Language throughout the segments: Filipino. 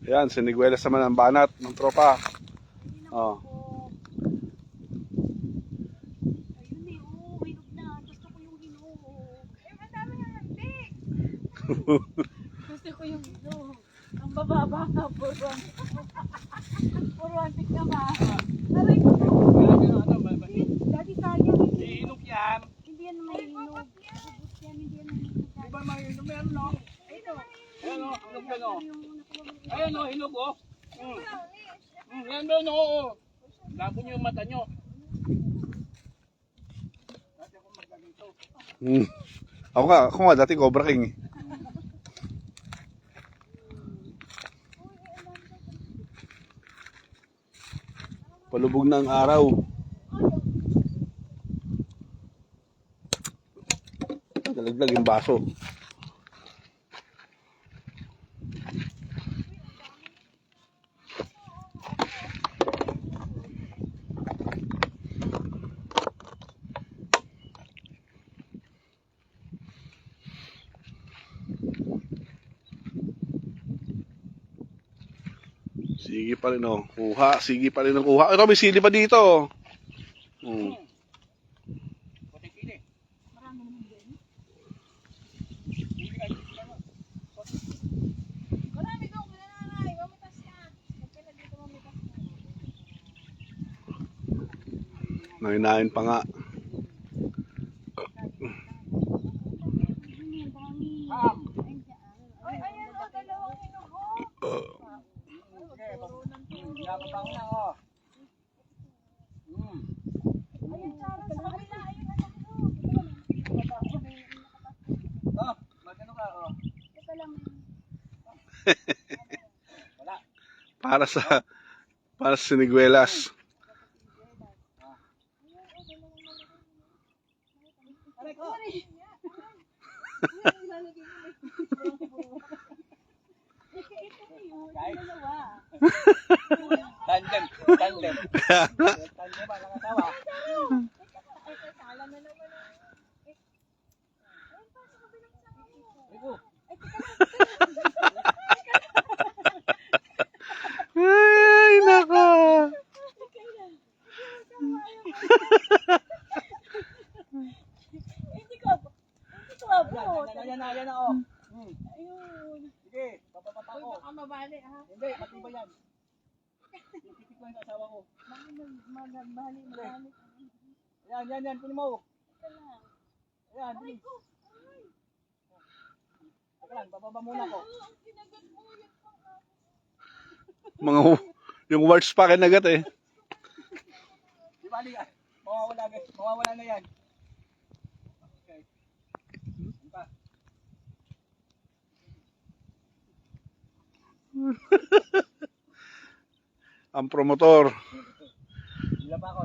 Ayan, siniguelas naman ang banat ng tropa. Oh. Ayun eh, oh, hinog na. Gusto ko yung hinog. Ang dami nga hindi. Gusto ko yung hinog. Ang bababa na, puro antik na ba? Aray ko. Dati sayang. Hinog yan. Hindi yan may hinog. Ubus yan, hindi yan may hinog. Di ba mga hinog meron, no? Ito. Ayan o, hinog yan o. Yung nakuha mo. Ayan o, hinog o. Yan doon o. Labo nyo yung mata nyo. Dati ako magganito. Ako nga dati Cobra King. Palubog na ang araw. Nalaglag yung baso. Sige pa rin oh. Kuha, sige pa rin ang kuha. Ito may sili pa dito. Puti-pili. Marami naman din. Marami doon, nanay. Mamitas ka. Magkailan dito mamitas ka. Nanginain pa nga. Ay, ayan o, dalawang hinog o. Nakapang lang o. Ayun, Charles, sa kabila. Ayun, anak ko. Oh, magano ka o. Ito lang. Wala. Para sa siniguelas. Aray ko. Tandem. Tandem. Tandem ba ng asawa? Iko. Ay, nako. Hindi ko abot. Ayan na o. Ayun. Sige, papapapa Uy, ko. baka mabali ha. Hindi, matibay yan. Titik ko yung asawa ko. Mabali. Yan, kunin mo. Ito lang. Ayan, bilis. Teka lang, bababa muna ko. Ang kinagat mo yun pang Mga yung words pa kinagat eh. Di bali, mawawala na yan. Okay. Ano pa? Ang promotor. Ilan pa ako.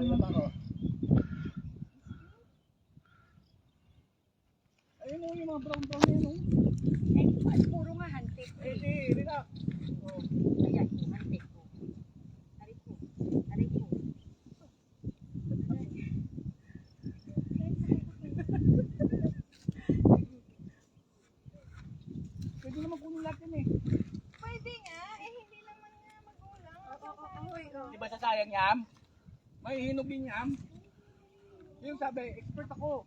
Ayun mo yung mga brown na yun. Ay, puro nga hantik. Hindi na. Ayan, hantik ko. Aray ko. Pwede naman kunin natin eh. Pwede nga, hindi naman nga magulang. Di ba sasayang yam? May hinog din yam. Yung sabi, expert ako.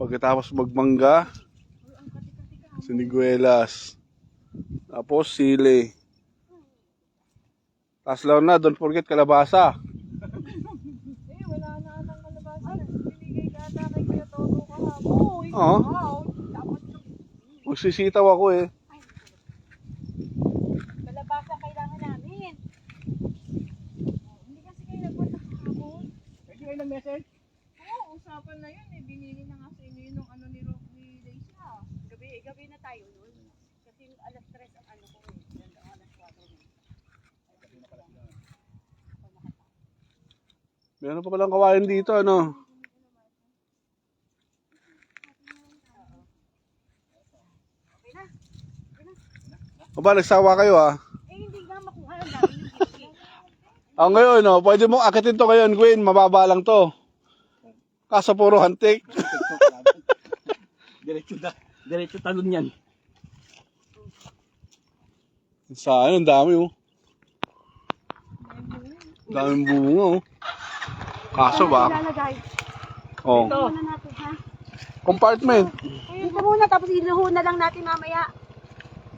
Pagkatapos magmangga, siniguelas. Tapos sili. Tapos lang na, don't forget kalabasa. Wala na anang kalabasa. Binigay ka ata kay Kuya Toto kahapon. Oo. Dapat Magsisitaw ako eh. kalabasa kailangan namin. Hindi kasi kayo nagpunta kahapon. Pwede kayo ng-message? Oo, usapan na yun eh. Binili na nga sa inyo yun nung ano ni Leisha. Gabi na tayo nun. Kasi alas 3 ang ano ko eh. Ganda ang alas 4 eh. Meron pa palang kawain dito, ano? O ba, nagsawa kayo ah? Eh, hindi nga makuha ang dami yung gilgil. ngayon, oh, pwede mong akitin to ngayon, Gwen. Mababa lang to. Kaso puro hantik. Diretso talon yan. Saan? Ang dami, oh. Daming bunga, oh. Kaso ba? Ilalagay. Oh. Ito. Muna natin, ha? Compartment. Dito muna, tapos iluhon na lang natin mamaya.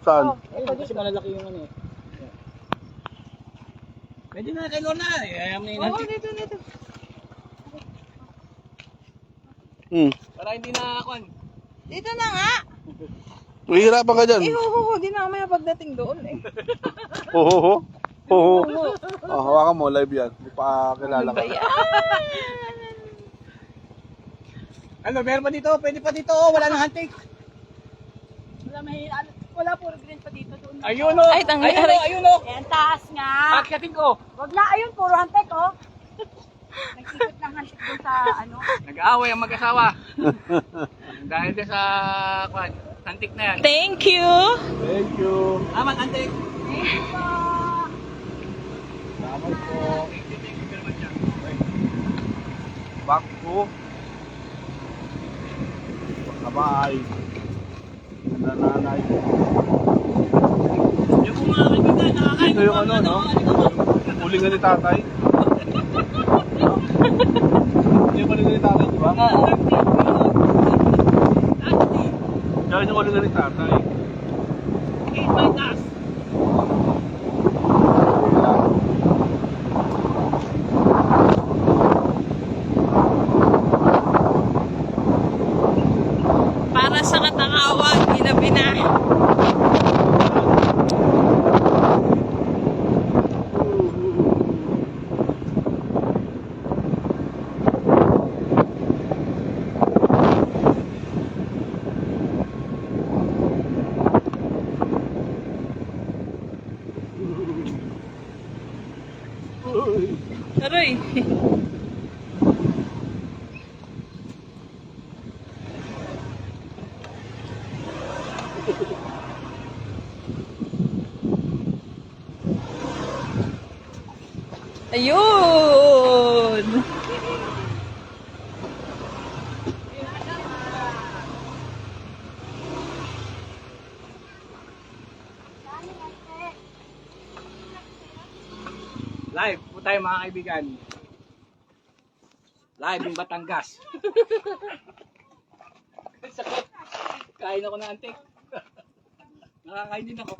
Saan? Ayun, kasi malalaki yung ano eh. Pwede na kay Lorna. Ayaw mo Oo, yung dito. para hindi na ako. Dito na nga. Mahihirapan ka dyan. Di na mamaya pagdating doon eh. Ho. Oh, hawakan mo, live yan. Hindi pa kilala ka. Ano, meron pa dito? Pwede pa dito. Oh, wala nang hantik. Wala puro green pa dito doon. Ayun o. Ay, tangyari. Ayun o. Ayun o. Ayan, taas nga. Akyatin ko. Wag na, ayun, puro hantek, oh. Nagsikot ng hantik doon sa, ano. Nag-aaway ang mag-asawa. Dahil din sa hantik na yan. Thank you. Thank you. Aman, hantik. Thank you po. Salamat po. Thank you very much. Back to. Bye-bye. Nananay. Yung mga kaibigan, nakakain Ito yung ano, no? Ulingan ni tatay. Yung ulingan ni tatay, di ba? Yan yung ulingan ni tatay. Eat my gas. Para sa katakawag, ginabi na. Aray. Ayun! Live po tayo mga kaibigan. Live yung Batangas. Sakit. Kain ako ng antik. Nakakain din ako.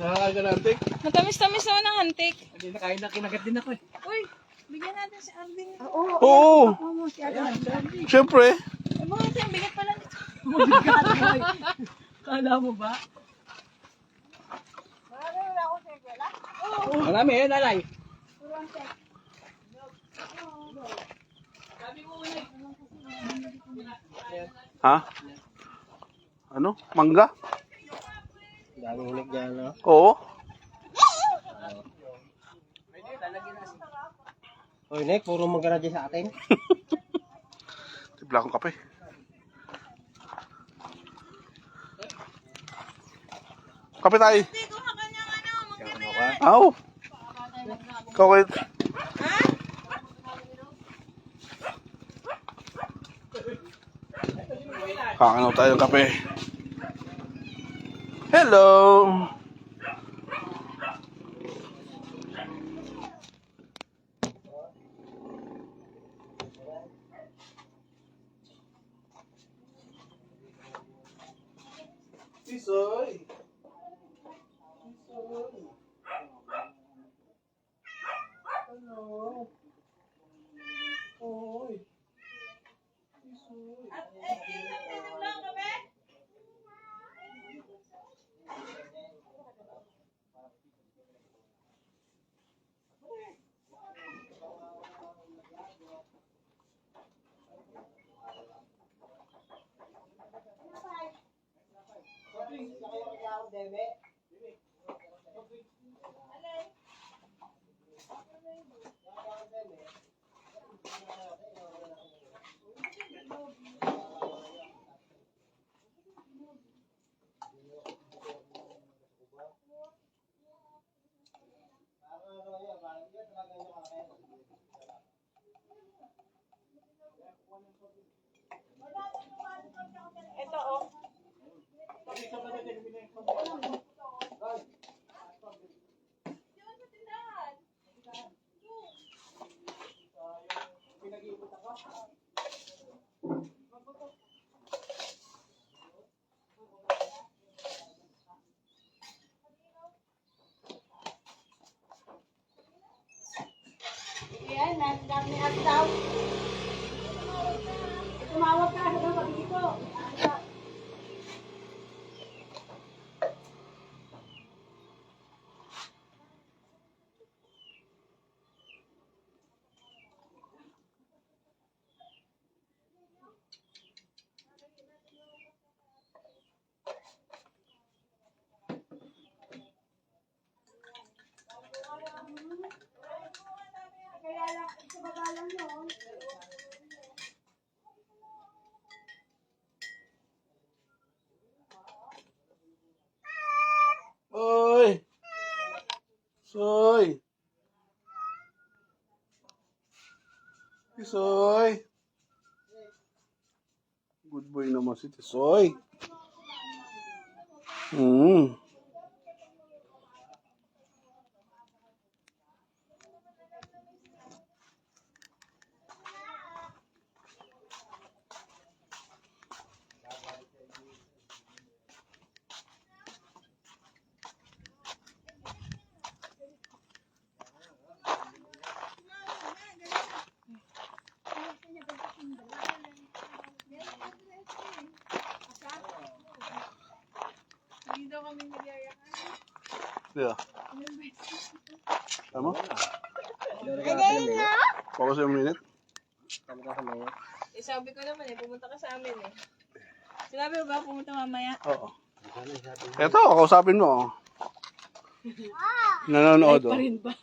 Nakakain ka na, antik? Matamis-tamis naman ang hantik. Hindi nakain na kinagat din ako eh. Uy, bigyan natin si Arvin. Oo. Oo, si Arvin. Siyempre. Ay, mga kasi ang bigat pala nito. Kala mo ba? Marami wala ako sa wala. Marami eh, lalay. Puro hantik. Ha? Ano? Mangga? Daming hilig dyan, no? Oo. Hoy, Nick, puro magana dyan sa atin. Tibla akong kape. Kape tayo. Hindi ko ka kanyang ano, Ano ka? Aw. Kawit. Kakanaw tayo ng kape. Hello. Tisoy. Hello. Oy. Ito, oh. Yan, dami at daw. Tumawag ka, sabi ko, pabili ko. Kaya lang, sa baba lang yun. Oy! Soy! Tisoy! Good boy naman si Tisoy. Hindi daw kami nagyayakan. Yeah. Tama? Again, no? Focus yung minute. Eh, sabi ko naman eh, pumunta ka sa amin eh. Sinabi mo ba pumunta mamaya? Oo. Eto, kausapin mo. Nanonood. Pa rin ba?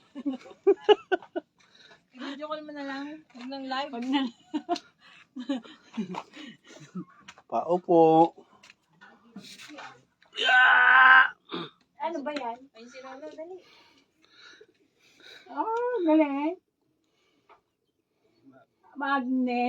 I-video call mo na lang. Huwag nang live. Huwag na. Paupo. Yeah! Ano ba yan? Ay, sinano, dali. Oh, galing. Magnet.